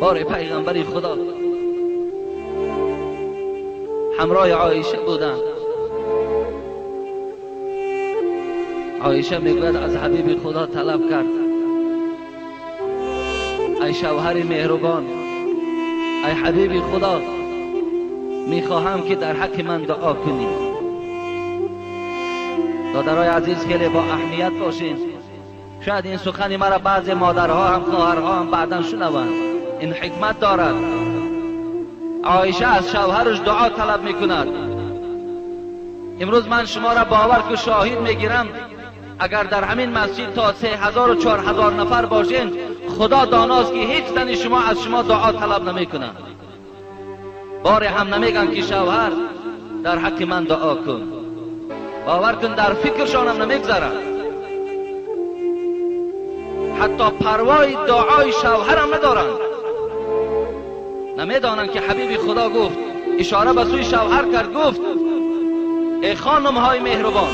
بار پیغمبری خدا همراه عایشه بودن. عایشه میگوید از حبیب خدا طلب کرد ای شوهر مهربان، ای حبیب خدا، میخواهم که در حق من دعا کنی. دادرای عزیز خیلی با اهمیت باشین. شاید این سخنی مرا بعض مادرها هم خواهرها هم بعدا شنوند. این حکمت دارد. عایشه از شوهرش دعا طلب میکند. امروز من شما را باور که شاهد میگیرم اگر در همین مسجد تا 3000 و 4000 نفر باشین، خدا داناست که هیچ تن شما از شما دعا طلب نمیکنند. بار هم نمیگن که شوهر در حق من دعا کن. باور کن در فکرشان هم نمیگذارد. حتی پروای دعای شوهر هم ندارند. نمیدانند که حبیب خدا گفت، اشاره به سوی شوهر کرد، گفت ای خانم های مهربان،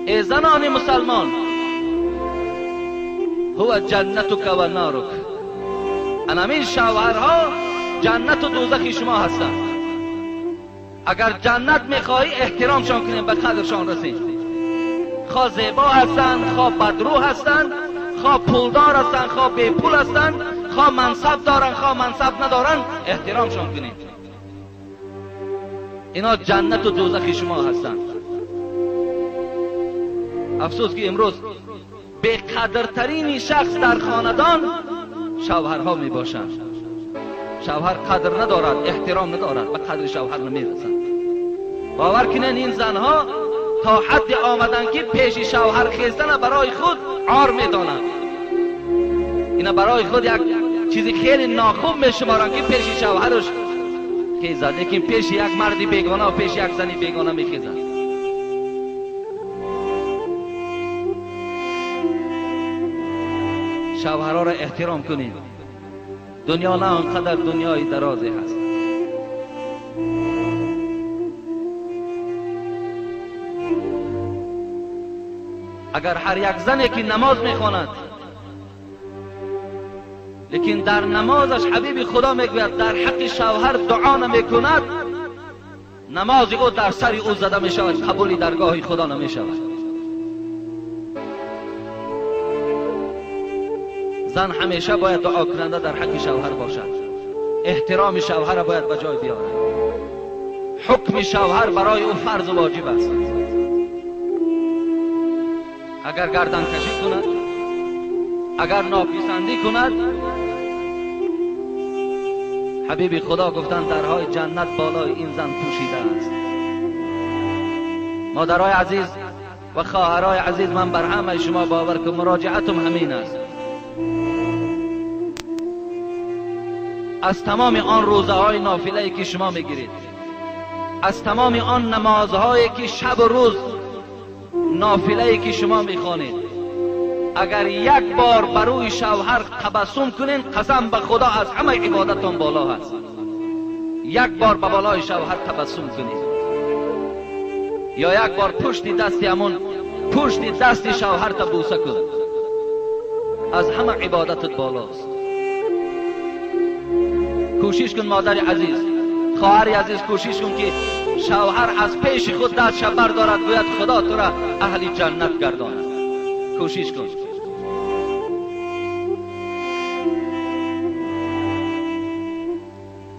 ای زنان مسلمان، هو جنتک و نارک. همین شوهرها جنت و دوزخ شما هستند. اگر جنت میخواهی احترامشان کنیم، به قدرشان رسیم. خواه زیبا هستند، خواه بدرو هستند، خواه پولدار هستند، خواه بی پول هستند، خواه منصب دارن، خواه منصب ندارن، احترامشان کنیم. اینا جنت و دوزخ شما هستند. افسوس که امروز بی قدرترین شخص در خاندان شوهرها می باشند. شوهر قدر ندارد، احترام ندارد، به قدر شوهر نمی رسند. باور کنین این زنها تا حد آمدن که پیش شوهر خیستن برای خود عار می دانند. اینا برای خود یک چیزی خیلی ناخوب می شمارن که پیش شوهرش خیزد، لیکن پیش یک مردی بیگانه و پیش یک زنی بیگانه می خیزد. شوهرها را احترام کنید. دنیا نه اونقدر دنیای درازی هست. اگر هر یک زنی که نماز میخواند لیکن در نمازش حبیب خدا میگوید در حق شوهر دعا نمیکند، نماز او در سر او زده میشود، قبول درگاه خدا نمیشود. زن همیشه باید دعا کننده در حق شوهر باشد. احترام شوهر باید به جای بیارد. حکم شوهر برای او فرض و واجب است. اگر گردن کشی کند، اگر ناپسندی کند، حبیب خدا گفتند درهای جنت بالای این زن پوشیده است. مادرای عزیز و خواهرای عزیز، من بر همه شما باور که مراجعتم همین است. از تمام آن روزه های نافله که شما میگیرید، از تمام آن نمازهایی که شب و روز نافله که شما میخوانید، اگر یک بار بروی شوهر تبسم کنین، قسم به خدا از همه عبادتون بالا هست. یک بار به بالای شوهر تبسم کنید، یا یک بار پشت دست شوهر تا بوسه کن، از همه عبادتت بالاست. کوشش کن مادر عزیز، خواهر عزیز، کوشش کن که شوهر از پیش خود دستش بردارد، گوید خدا تو را اهل جنت گرداند. کوشش کن.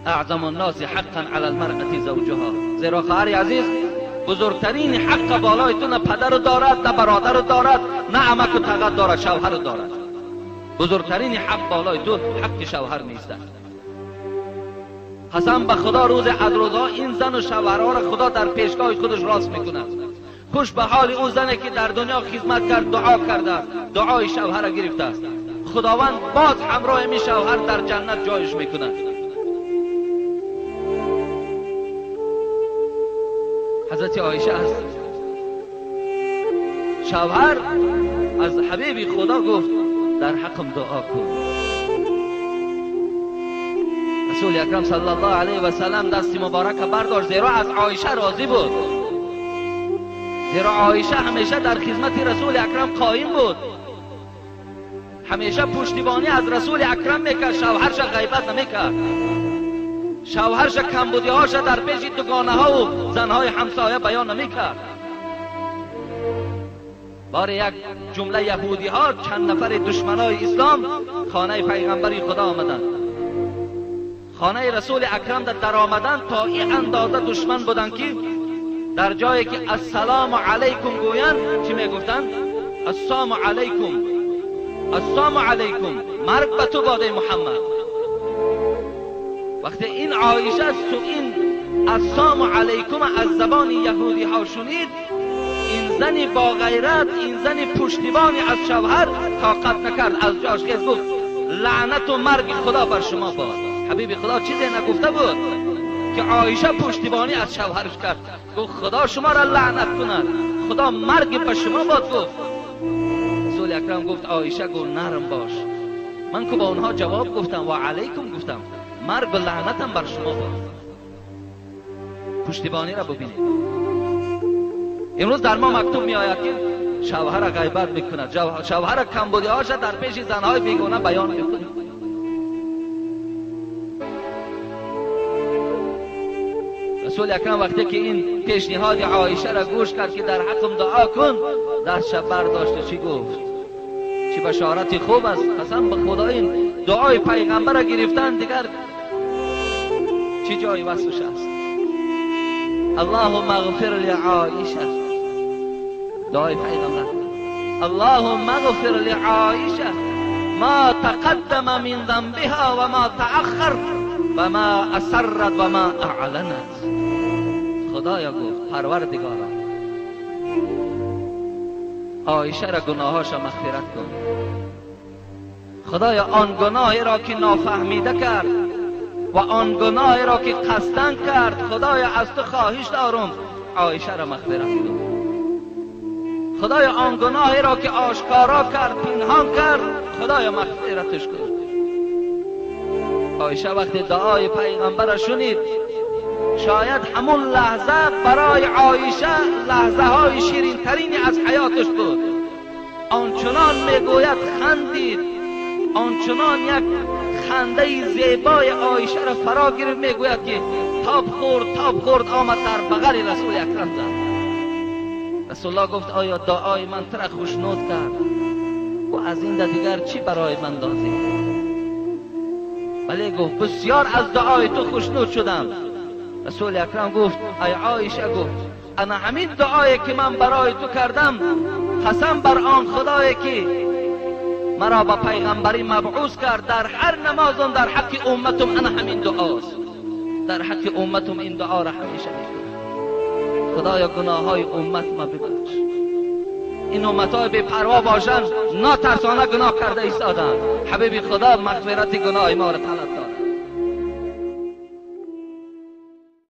اعظم الناس حقا علی المرأة زوجها. زیرا خواهر عزیز، بزرگترین حق بالای تو نه پدر دارد، نه برادر دارد، نه عمک و تقت دارد، شوهر دارد. بزرگترین حق بالای تو حق شوهر نیست. قسم به خدا روز از روزها این زن و شوهرها را خدا در پیشگاه خودش راست میکند. خوش به حال اون زنی که در دنیا خدمت کرد، دعا کرده، دعای شوهر را گرفته است. خداوند باز همراه می شوهر در جنت جایش میکند. حضرت عایشه است، شوهر از حبیب خدا گفت در حقم دعا کن. رسول اکرم صلی الله علیه و سلم دست مبارک برداشت، زیرا از عایشه راضی بود. زیرا عایشه همیشه در خدمت رسول اکرم قایم بود. همیشه پشتیبانی از رسول اکرم میکرد، شوهرش غیبت نمیکرد، شوهرش کمبودی هاش در پیش دوگانه ها و زنهای همسایه بیان نمیکرد. بار یک جمله یهودی ها چند نفر دشمنای اسلام خانه پیغمبری خدا آمدند، خانه رسول اکرم در آمدن تا این اندازه دشمن بودن که در جایی که السلام علیکم گویند چی میگفتند؟ السلام علیکم، السلام علیکم، مرگ به تو باده محمد. وقتی این عایشه تو این السلام علیکم از زبان یهودی ها شنید، این زنی با غیرت، این زنی پشتیبانی از شوهر طاقت نکرد، از جاش خیز گفت لعنت و مرگ خدا بر شما باد. حبیب خدا چیزی نگفته بود که عایشه پشتیبانی از شوهرش کرد، گفت خدا شما را لعنت کند، خدا مرگ به شما باد. گفت رسول اکرم گفت عایشه گفت نرم باش، من که با اونها جواب گفتم و علیکم گفتم، مرگ و لعنتم بر شما باد. پشتیبانی را ببینید. امروز در ما مکتوب می آید که شوهر غیبت میکند، شوهر کمبودی هاش در پیش زنهای بیگانه بیان میکند. رسول اکرم وقتی که این پیشنهاد عایشه را گوش کرد که در حقم دعا کن، دستش برداشت و چی گفت؟ چی بشارت خوب است، قسم به خدا این دعای پیغمبر را گرفتن دیگر چی جای وصفش است؟ اللهم اغفر لعایشه، دعای پیغمبر، اللهم اغفر لعایشه ما تقدم من ذنبها و ما تأخر و ما اسرت و ما اعلنت. خدایا گفت پروردگارا عایشه را گناهاش مغفرت کن. خدایا آن گناهی را که نافهمیده کرد و آن گناهی را که قصدن کرد، خدایا از تو خواهش دارم عایشه را مغفرت کن. خدایا آن گناهی را که آشکارا کرد پنهان کرد، خدایا مغفرتش کن. عایشه وقتی دعای پیغمبر شنید، شاید همون لحظه برای عایشه لحظه های شیرین ترینی از حیاتش بود. آنچنان میگوید خندید، آنچنان یک خنده زیبای عایشه را فرا گرفت، میگوید که تاب خورد آمد در بغل رسول اکرم زد. رسول الله گفت آیا دعای من ترا خوشنود کرد؟ و از این دیگر چی برای من لازم؟ بله گفت بسیار از دعای تو خوشنود شدم. رسول اکرم گفت ای عایشه، گفت انا همین دعایی که من برای تو کردم، قسم بر آن خدایی که مرا با پیغمبری مبعوث کرد، در هر نمازم در حق امتم انا همین دعاست، در حق امتم این دعا را همیشه میکنم. خدایا گناه های امت ما ببخش، این امت های بی پروا باشن، ناترسانه گناه کرده ایستادن. حبیب خدا مغفرت گناه ما را طلب